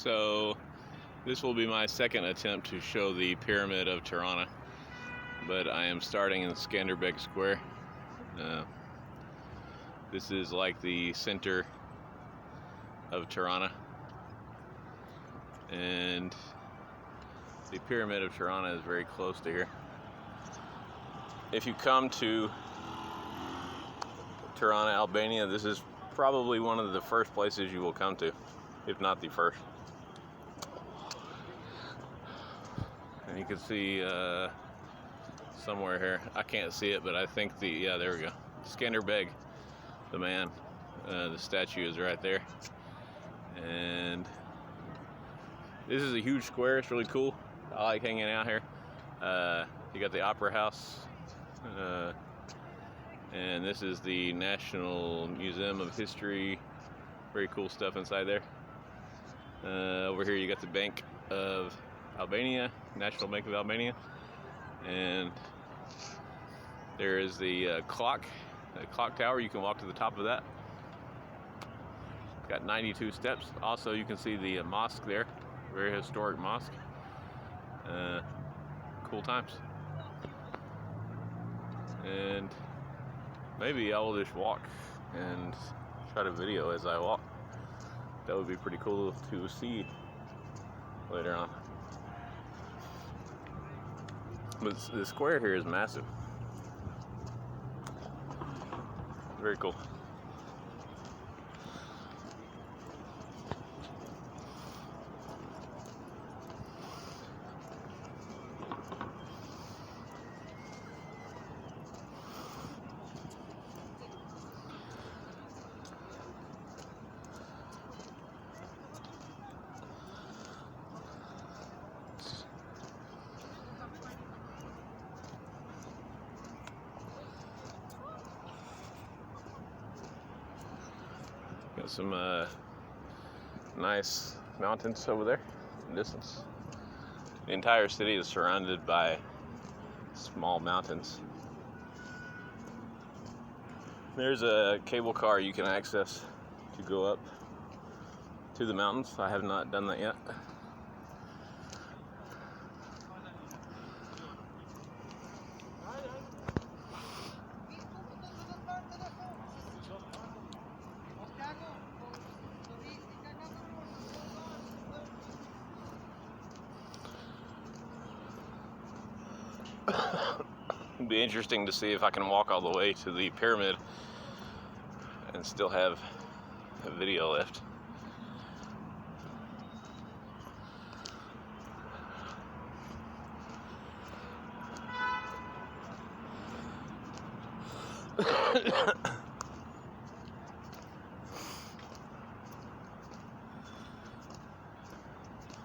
So this will be my second attempt to show the Pyramid of Tirana, but I am starting in Skanderbeg Square. This is like the center of Tirana, and the Pyramid of Tirana is very close to here. If you come to Tirana, Albania, this is probably one of the first places you will come to, if not the first. And you can see somewhere here, I can't see it, but I think there we go. Skanderbeg, the man, the statue is right there. And this is a huge square, it's really cool. I like hanging out here. You got the Opera House, and this is the National Museum of History. Very cool stuff inside there. Over here you got the Bank of Albania, National Bank of Albania, and there is the clock tower. You can walk to the top of that. It's got 92 steps. Also, you can see the mosque there, very historic mosque. Cool times. And maybe I will just walk and try to video as I walk. That would be pretty cool to see later on. But the square here is massive. Very cool. Got some nice mountains over there in the distance. The entire city is surrounded by small mountains. There's a cable car you can access to go up to the mountains. I have not done that yet. It'd be interesting to see if I can walk all the way to the pyramid and still have a video left.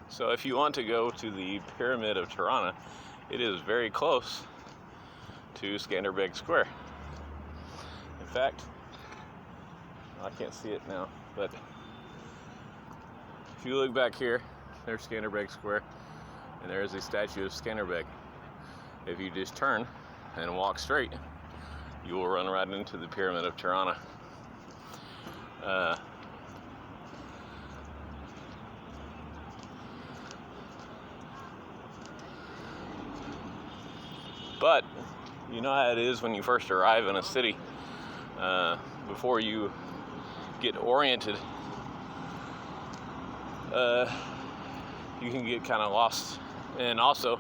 So if you want to go to the Pyramid of Tirana, it is very close to Skanderbeg Square. In fact, I can't see it now, but if you look back here, there's Skanderbeg Square, and there is a statue of Skanderbeg. If you just turn and walk straight, you will run right into the Pyramid of Tirana. But you know how it is when you first arrive in a city. Before you get oriented, you can get kind of lost. And also,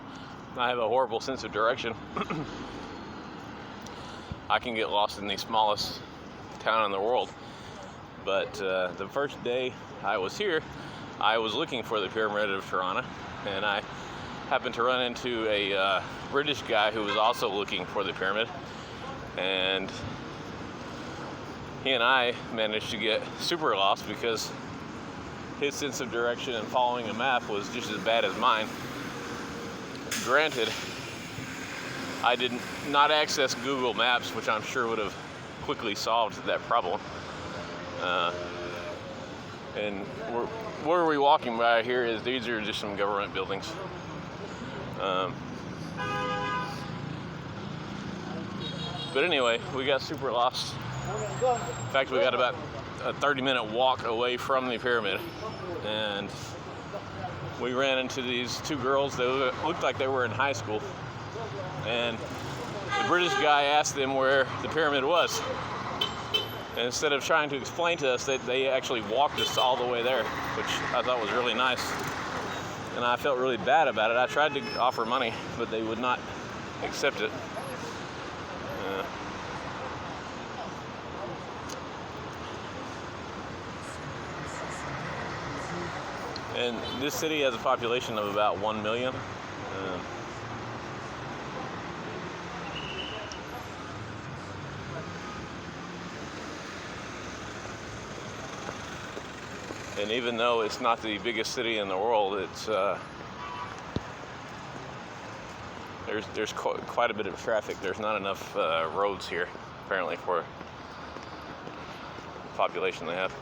I have a horrible sense of direction. I can get lost in the smallest town in the world. But the first day I was here, I was looking for the Pyramid of Tirana, and I happened to run into a British guy who was also looking for the pyramid, and he and I managed to get super lost because his sense of direction and following a map was just as bad as mine. Granted, I did not access Google Maps, which I'm sure would have quickly solved that problem. And where are we walking by here is these are just some government buildings. But anyway, we got super lost. In fact, we got about a 30-minute walk away from the pyramid, and we ran into these two girls that looked like they were in high school, and the British guy asked them where the pyramid was. And instead of trying to explain to us, they actually walked us all the way there, which I thought was really nice. And I felt really bad about it. I tried to offer money, but they would not accept it. And this city has a population of about 1 million. And even though it's not the biggest city in the world, it's there's quite a bit of traffic. There's not enough roads here, apparently, for the population they have.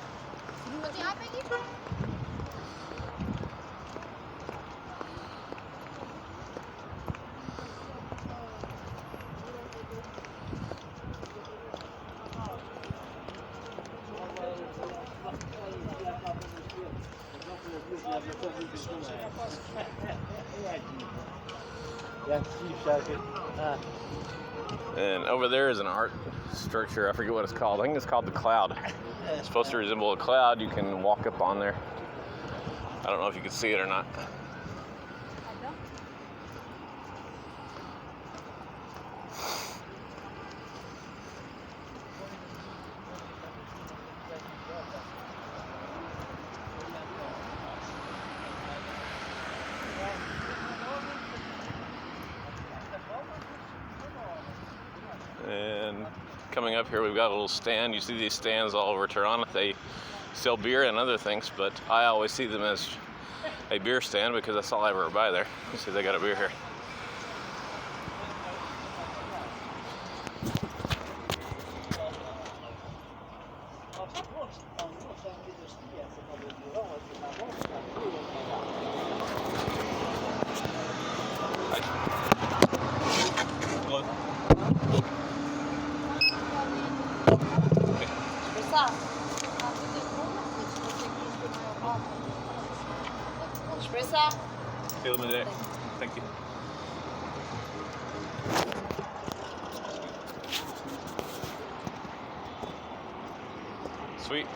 And over there is an art structure. I forget what it's called. I think it's called the Cloud. It's supposed to resemble a cloud. You can walk up on there. I don't know if you can see it or not. And coming up here, we've got a little stand. You see these stands all over Tirana. They sell beer and other things, but I always see them as a beer stand because that's all I ever buy there. You see they got a beer here. Thank you. Sweet.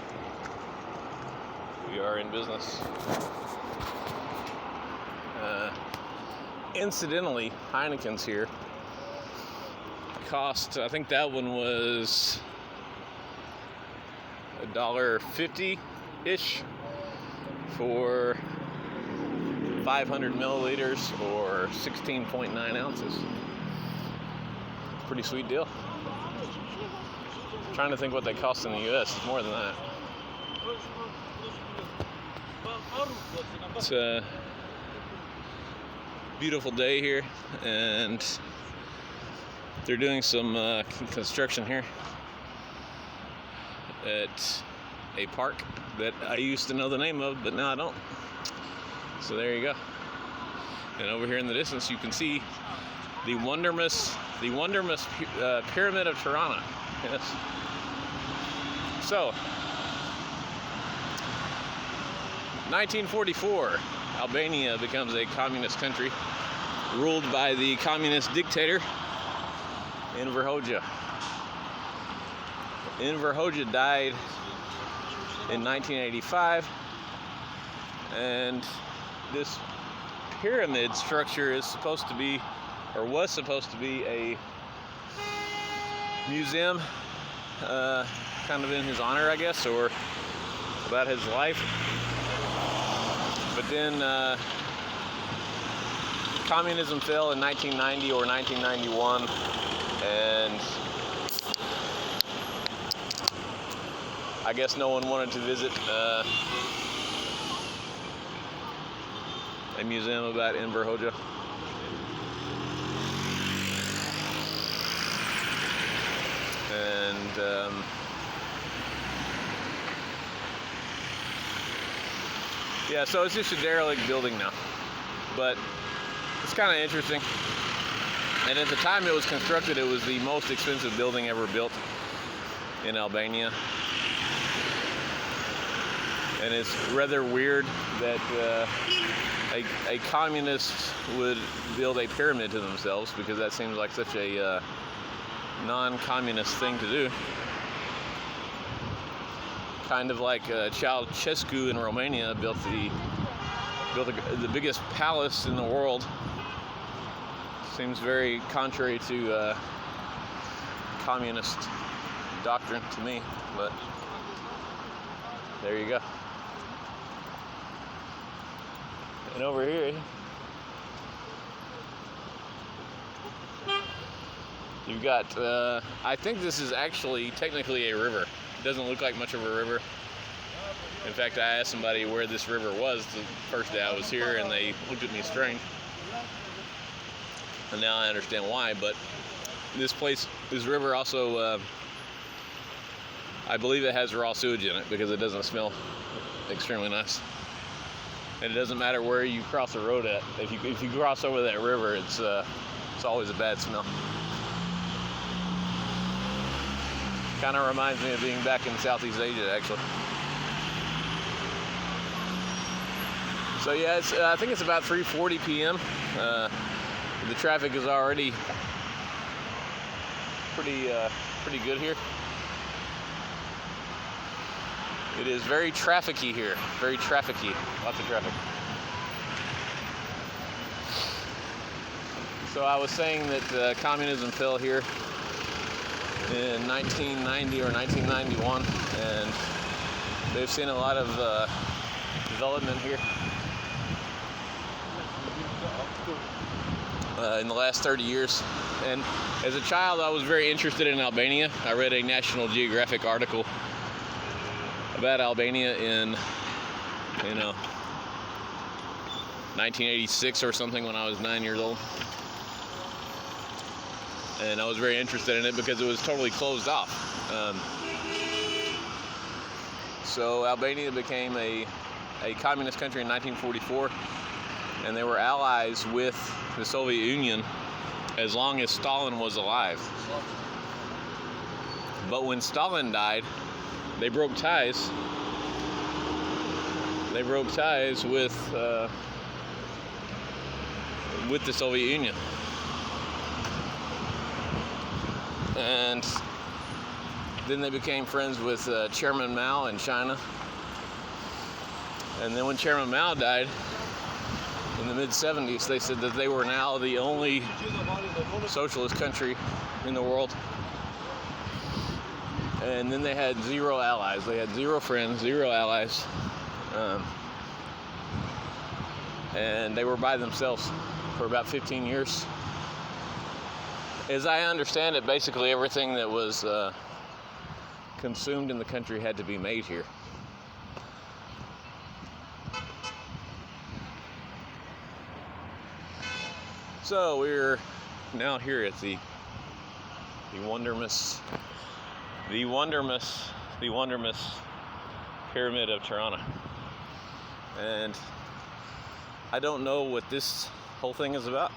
We are in business. Incidentally, Heineken's here cost, I think that one was $1.50-ish for 500 milliliters or 16.9 ounces. Pretty sweet deal. I'm trying to think what they cost in the US. It's more than that. It's a beautiful day here, and they're doing some construction here at a park that I used to know the name of, but now I don't. So there you go. And over here in the distance, you can see the wondermous Pyramid of Tirana. Yes. So, 1944, Albania becomes a communist country ruled by the communist dictator Enver Hoxha. Enver Hoxha died in 1985, and this pyramid structure is supposed to be, or was supposed to be, a museum, kind of in his honor, I guess, or about his life. But then communism fell in 1990 or 1991, and I guess no one wanted to visit a museum about Enver Hoxha. And yeah, so it's just a derelict building now, but it's kind of interesting. And at the time it was constructed, it was the most expensive building ever built in Albania. And it's rather weird that a communist would build a pyramid to themselves, because that seems like such a non-communist thing to do. Kind of like Ceausescu in Romania built the biggest palace in the world. Seems very contrary to communist doctrine to me, but there you go. And over here, you've got, I think this is actually technically a river. It doesn't look like much of a river. In fact, I asked somebody where this river was the first day I was here, and they looked at me strange. And now I understand why, but this river also, I believe it has raw sewage in it, because it doesn't smell extremely nice. And it doesn't matter where you cross the road at. If you cross over that river, it's always a bad smell. Kind of reminds me of being back in Southeast Asia, actually. So yeah, I think it's about 3:40 p.m. The traffic is already pretty good here. It is very trafficy here. Very trafficy. Lots of traffic. So I was saying that communism fell here in 1990 or 1991, and they've seen a lot of development here in the last 30 years. And as a child, I was very interested in Albania. I read a National Geographic article about Albania in 1986 or something, when I was 9 years old. And I was very interested in it because it was totally closed off. So Albania became a communist country in 1944, and they were allies with the Soviet Union as long as Stalin was alive. But when Stalin died, they broke ties. They broke ties with the Soviet Union. And then they became friends with Chairman Mao in China. And then when Chairman Mao died in the mid-70s, they said that they were now the only socialist country in the world. And then they had zero allies. They had zero friends, zero allies. And they were by themselves for about 15 years. As I understand it, basically everything that was consumed in the country had to be made here. So we're now here at the wondermous Pyramid of Tirana. And I don't know what this whole thing is about.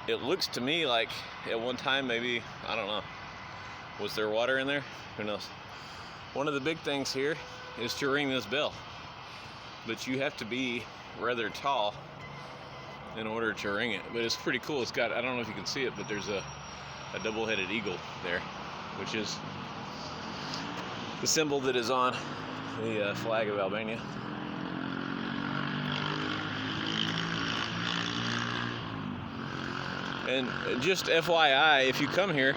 It looks to me like at one time, maybe, I don't know, was there water in there? Who knows? One of the big things here is to ring this bell. But you have to be rather tall in order to ring it. But it's pretty cool. It's got, I don't know if you can see it, but there's a double-headed eagle there, which is the symbol that is on the flag of Albania. And just FYI, if you come here,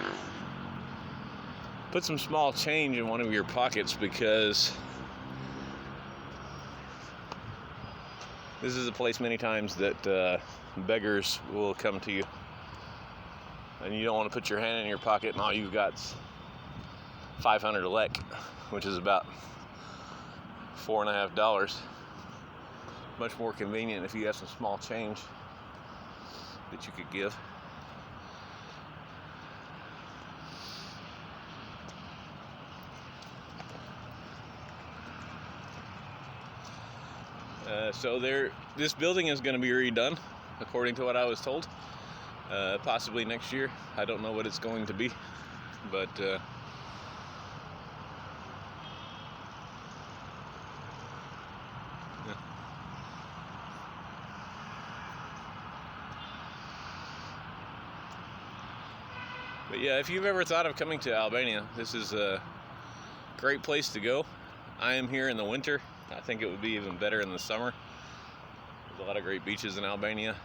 put some small change in one of your pockets, because this is a place many times that beggars will come to you. And you don't want to put your hand in your pocket and all you've got's 500 lek, which is about $4.50. Much more convenient if you have some small change that you could give. So this building is going to be redone, according to what I was told. Possibly next year. I don't know what it's going to be, but But yeah, if you've ever thought of coming to Albania, this is a great place to go. I am here in the winter. I think it would be even better in the summer. There's a lot of great beaches in Albania,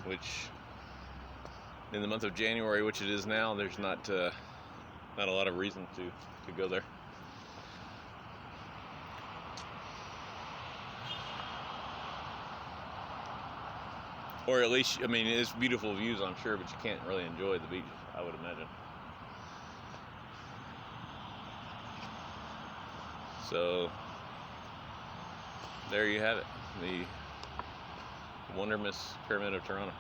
which in the month of January, which it is now, there's not a lot of reason to go there. Or at least, I mean, it's beautiful views, I'm sure, but you can't really enjoy the beach, I would imagine. So, there you have it, the wondermous Pyramid of Tirana.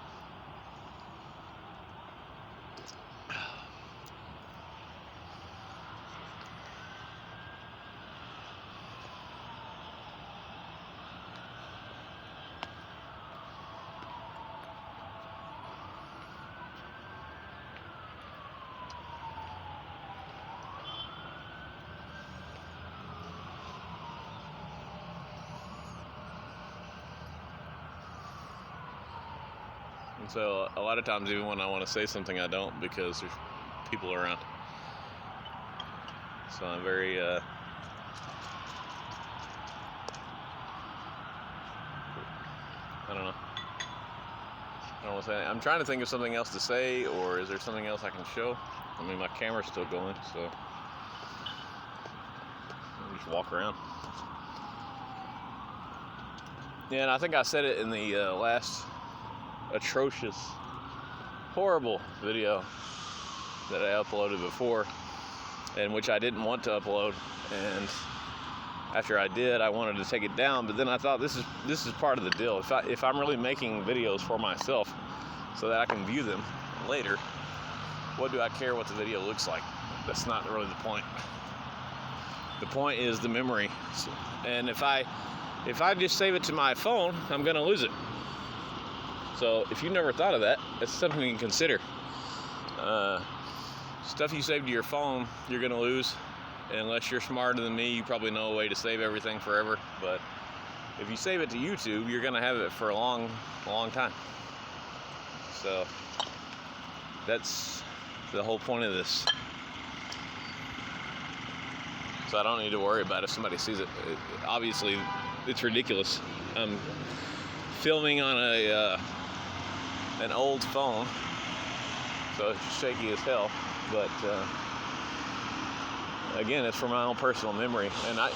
And so a lot of times, even when I want to say something, I don't, because there's people around. So I'm very I don't know. I don't want to say. I'm trying to think of something else to say, or is there something else I can show? I mean, my camera's still going, so I'll just walk around. Yeah, and I think I said it in the last atrocious, horrible video that I uploaded before, and which I didn't want to upload, and after I did, I wanted to take it down, but then I thought this is part of the deal. If I'm really making videos for myself so that I can view them later, what do I care what the video looks like? That's not really the point. The point is the memory, and if I just save it to my phone, I'm gonna lose it. So if you never thought of that, that's something you can consider. Stuff you save to your phone, you're gonna lose. Unless you're smarter than me, you probably know a way to save everything forever. But if you save it to YouTube, you're gonna have it for a long time. So that's the whole point of this. So I don't need to worry about if somebody sees it. Obviously, it's ridiculous. I'm filming on an old phone, so it's shaky as hell, but again, it's for my own personal memory. And I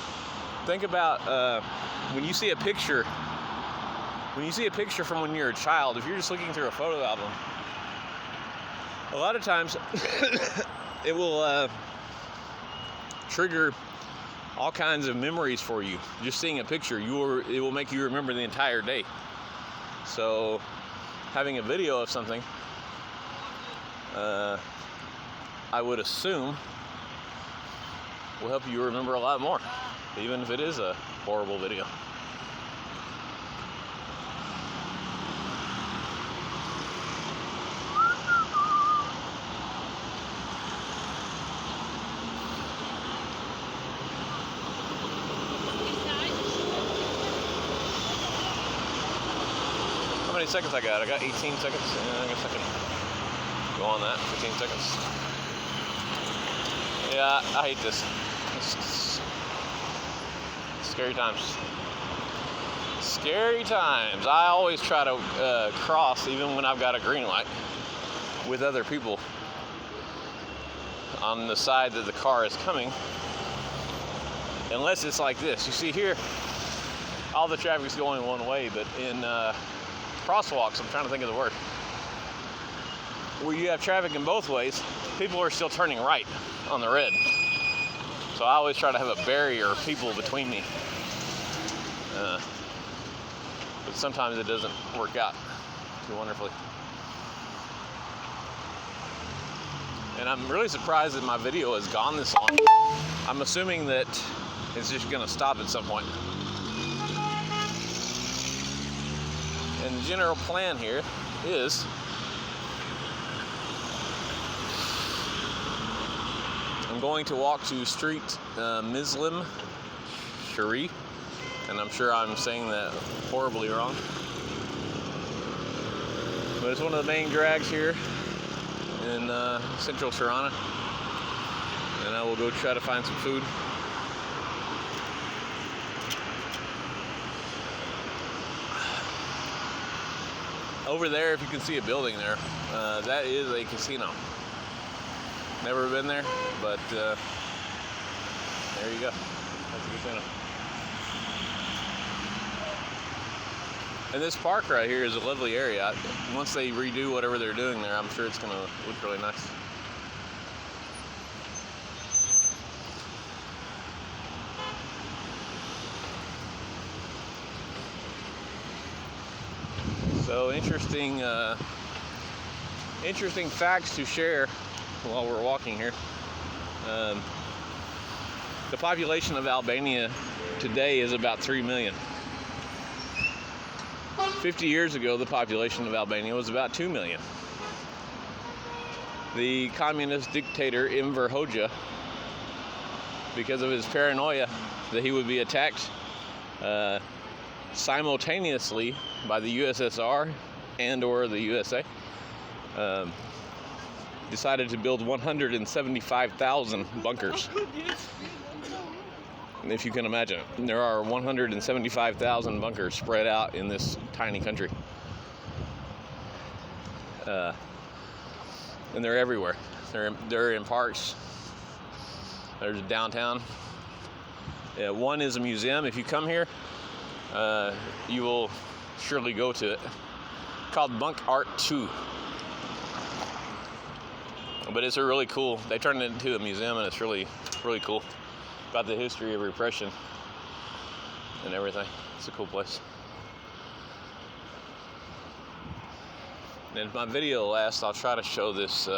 think about when you see a picture from when you're a child, if you're just looking through a photo album, a lot of times it will trigger all kinds of memories for you. Just seeing a picture, it will make you remember the entire day. So having a video of something, I would assume, will help you remember a lot more, even if it is a horrible video. How many seconds I got? I got 18 seconds. Yeah, I guess I can go on that. 15 seconds. Yeah, I hate this. It's scary times. Scary times. I always try to cross, even when I've got a green light, with other people on the side that the car is coming. Unless it's like this. You see here, all the traffic's going one way, but in crosswalks, I'm trying to think of the word, where you have traffic in both ways, people are still turning right on the red. So I always try to have a barrier of people between me. But sometimes it doesn't work out too wonderfully. And I'm really surprised that my video has gone this long. I'm assuming that it's just gonna stop at some point. And the general plan here is I'm going to walk to Street Muslim Sharif, and I'm sure I'm saying that horribly wrong. But it's one of the main drags here, in central Tirana, and I will go try to find some food. Over there, if you can see a building there, that is a casino. Never been there, but there you go. That's a casino. And this park right here is a lovely area. Once they redo whatever they're doing there, I'm sure it's going to look really nice. So interesting facts to share while we're walking here. The population of Albania today is about 3 million. 50 years ago, the population of Albania was about 2 million. The communist dictator Enver Hoxha, because of his paranoia that he would be attacked simultaneously by the USSR and or the USA, decided to build 175,000 bunkers. And if you can imagine it, there are 175,000 bunkers spread out in this tiny country. And they're everywhere. They're in parks. There's downtown. One is a museum. If you come here, you will surely go to it. Called Bunk Art 2. But it's a really cool. They turned it into a museum, and it's really, really cool. About the history of repression and everything. It's a cool place. And if my video lasts, I'll try to show this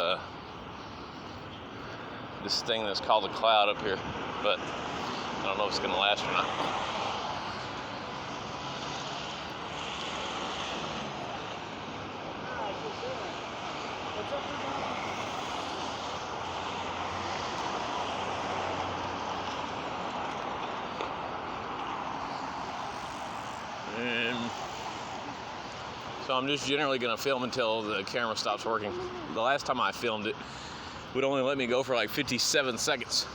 this thing that's called a cloud up here, but I don't know if it's going to last or not. And so I'm just generally going to film until the camera stops working. The last time I filmed it would only let me go for like 57 seconds.